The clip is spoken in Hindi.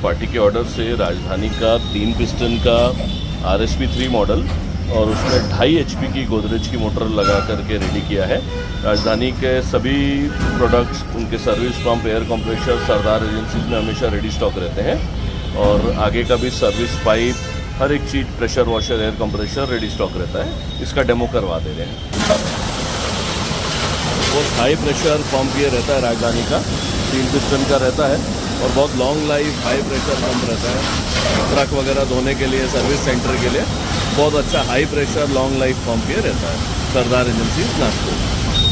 पार्टी के ऑर्डर से राजधानी का 3 पिस्टन का RSP3 मॉडल और उसमें 2.5 HP की गोदरेज की मोटर लगा करके रेडी किया है। राजधानी के सभी प्रोडक्ट्स, उनके सर्विस पंप, एयर कंप्रेशर सरदार एजेंसीज में हमेशा रेडी स्टॉक रहते हैं और आगे का भी सर्विस पाइप, हर एक चीज़, pressure washer, air compressor ready stock रहता है। इसका डेमो करवा दे रहे हैं। बहुत हाई प्रेशर पंप ये रहता है राजधानी का, 3 पिस्टन का रहता है और बहुत long life high pressure pump रहता है। ट्रक वगैरह धोने के लिए, सर्विस सेंटर के लिए बहुत अच्छा high pressure long life pump ये रहता है। सरदार एजेंसी नागपुर।